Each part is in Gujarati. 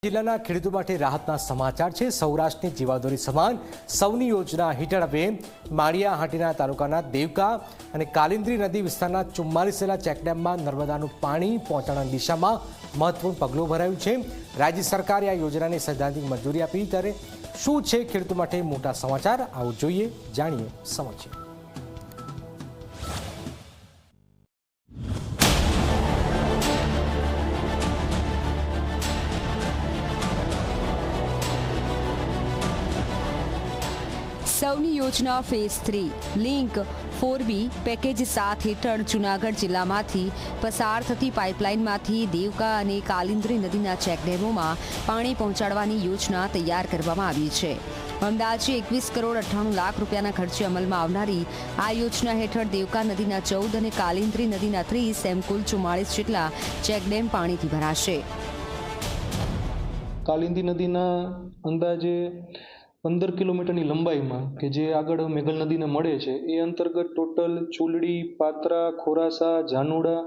જિલ્લાના ખેડૂતો માટે રાહતના સમાચાર છે। સૌરાષ્ટ્રની જીવાદોરી સમાન સૌની યોજના હેઠળ હવે માળિયા હાટીના તાલુકાના દેવકા અને કાલિંદ્રી નદી વિસ્તારના 44 જેટલા ચેકડેમમાં નર્મદાનું પાણી પહોંચાડવાની દિશામાં મહત્વપૂર્ણ પગલું ભરાયું છે। રાજ્ય સરકારે આ યોજનાને સૈદ્ધાંતિક મંજૂરી આપી। ત્યારે શું છે ખેડૂતો માટે મોટા સમાચાર, આવો જોઈએ, જાણીએ, સમજીએ। સૌની યોજના ફેઝ 3 લિંક 4B પેકેજ 7 હેઠળ જૂનાગઢ જિલ્લામાંથી પસાર થતી પાઇપલાઇનમાંથી દેવકા અને કાલિંદ્રી નદીના ચેકડેમોમાં પાણી પહોંચાડવાની યોજના તૈયાર કરવામાં આવી છે। અંદાજે 21 કરોડ 98 લાખ રૂપિયાના ખર્ચે અમલમાં આવનારી આ યોજના હેઠળ દેવકા નદીના 14 અને કાલિંદ્રી નદીના 30 એમ કુલ 44 જેટલા ચેકડેમ પાણીથી ભરાશે। કાલિંદી નદીના અંદાજે 15 કિલોમીટરની લંબાઈમાં કે જે આગળ મેઘલ નદીને મળે છે એ અંતર્ગત ટોટલ ચુલડી, પાત્રા, ખોરાસા, જાનુડા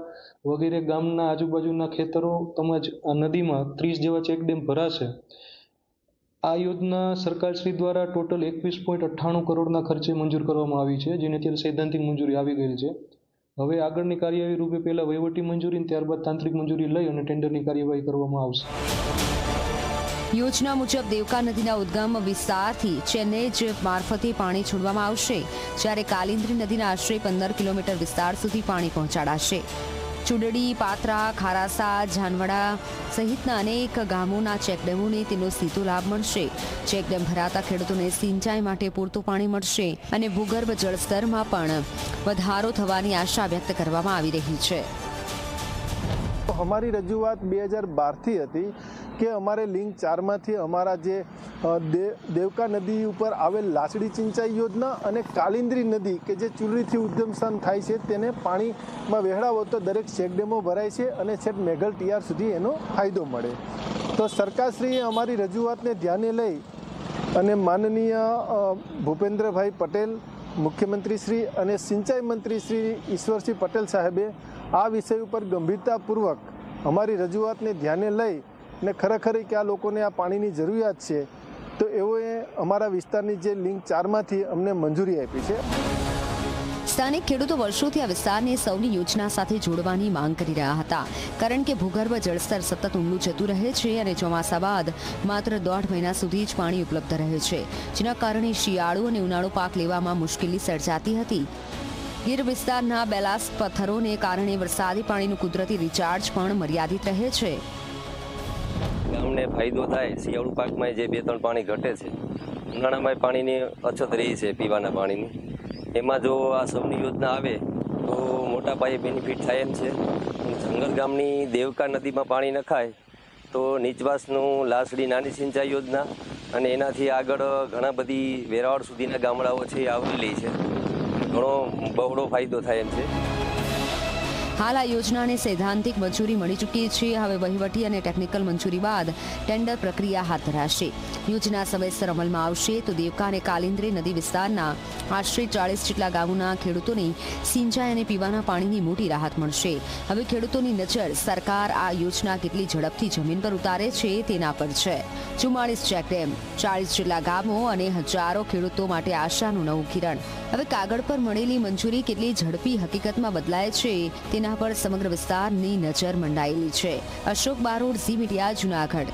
વગેરે ગામના આજુબાજુના ખેતરો તેમજ આ નદીમાં 30 જેવા ચેકડેમ ભરાશે। આ યોજના સરકારશ્રી દ્વારા ટોટલ 21.98 કરોડના ખર્ચે મંજૂર કરવામાં આવી છે, જેને અત્યારે સૈદ્ધાંતિક મંજૂરી આવી ગયેલ છે। હવે આગળની કાર્યવાહી રૂપે પહેલા વહીવટી મંજૂરી અને ત્યારબાદ તાંત્રિક મંજૂરી લઈ અને ટેન્ડરની કાર્યવાહી કરવામાં આવશે। યોજના મુજબ દેવકા નદીના ઉદ્ગમ વિસ્તારથી ચેન્નઈ મારફતે પાણી છોડવામાં આવશે, જ્યારે કાલિંદ્રી નદીના આશરે 15 કિલોમીટર વિસ્તાર સુધી પાણી પહોંચાડાશે। ચુડડી, પાત્રા, ખારાસા, જાનવડા સહિતના અનેક ગામોના ચેકડેમોને તેનો સીધો લાભ મળશે। ચેકડેમ ભરાતા ખેડૂતોને સિંચાઈ માટે પૂરતું પાણી મળશે અને ભૂગર્ભ જળસ્તરમાં પણ વધારો થવાની આશા વ્યક્ત કરવામાં આવી રહી છે। અમારી રજૂઆત 2012થી હતી કે અમારે લિંક 4માંથી અમારા જે દેવકા નદી ઉપર આવેલ લાસડી સિંચાઈ યોજના અને કાલિંદ્રી નદી કે જે ચુલડીથી ઉદ્ગમસ્થાન થાય છે તેને પાણીમાં વહેડાવો તો દરેક ચેકડેમો ભરાય છે અને છેક મેઘલ ટીઆર સુધી એનો ફાયદો મળે। તો સરકારશ્રીએ અમારી રજૂઆતને ધ્યાને લઈ અને માનનીય ભૂપેન્દ્રભાઈ પટેલ મુખ્યમંત્રી શ્રી અને સિંચાઈ મંત્રી શ્રી ઈશ્વરસિંહ પટેલ સાહેબે આ વિષય ઉપર ગંભીરતાપૂર્વક અમારી રજૂઆતને ધ્યાને લઈ ને ખરેખર કે આ લોકોને આ પાણીની જરૂરિયાત છે તો એઓએ અમારા વિસ્તારની જે લિંક 4માંથી અમને મંજૂરી આપી છે। સ્થાનિક ખેડૂતો વર્ષોથી આ વિસ્તારને સૌની યોજના સાથે જોડવાની માંગ કરી રહ્યા હતા, કારણ કે ભૂગર્ભ જળસ્તર સતત ઊંડું જતું રહે છે અને ચોમાસા બાદ માત્ર 1.5 મહિના સુધી જ પાણી ઉપલબ્ધ રહે છે, જેના કારણે શિયાળુ અને ઉનાળુ પાક લેવામાં મુશ્કેલી સર્જાતી હતી। ગીર વિસ્તારના બેલાસ્ટ પથ્થરોને કારણે વરસાદી પાણીનું કુદરતી રિચાર્જ પણ મર્યાદિત રહે છે। ગામને ફાયદો થાય, શિયાળુ પાકમાં જે 2-3 પાણી ઘટે છે, ઉનાળામાં પાણીની અછત રહી છે પીવાના પાણીની, એમાં જો આ સૌની યોજના આવે તો મોટા પાયે બેનિફિટ થાય એમ છે। જંગલ ગામની દેવકા નદીમાં પાણી નખાય તો નીચવાસનું લાસડી નાની સિંચાઈ યોજના અને એનાથી આગળ ઘણા બધી વેરાવળ સુધીના ગામડાઓ છે એ આવરી લે છે, ઘણો બહોળો ફાયદો થાય એમ છે। હાલ આ યોજનાને સૈદ્ધાંતિક મંજૂરી મળી ચૂકી છે। હવે વહીવટી અને ટેકનિકલ મંજૂરી બાદ ટેન્ડર પ્રક્રિયા હાથ ધરાશે। યોજના સમયસર અમલમાં આવશે તો દેવકા અને કાલિંદ્રી નદી વિસ્તારના આશરે 40 જેટલા ગામોના ખેડૂતોને સિંચાઈ અને પીવાના પાણીની મોટી રાહત મળશે। હવે ખેડૂતોની નજર સરકાર આ યોજના કેટલી ઝડપથી જમીન પર ઉતારે છે તેના પર છે। 44 ચેકડેમ, 40 જેટલા ગામો અને હજારો ખેડૂતો માટે આશાનું નવું કિરણ। હવે કાગળ પર મળેલી મંજૂરી કેટલી ઝડપી હકીકતમાં બદલાય છે તેના પર સમગ્ર વિસ્તારની નજર મંડાયેલી છે। અશોક બારોડ, ઝી મીડિયા, જૂનાગઢ।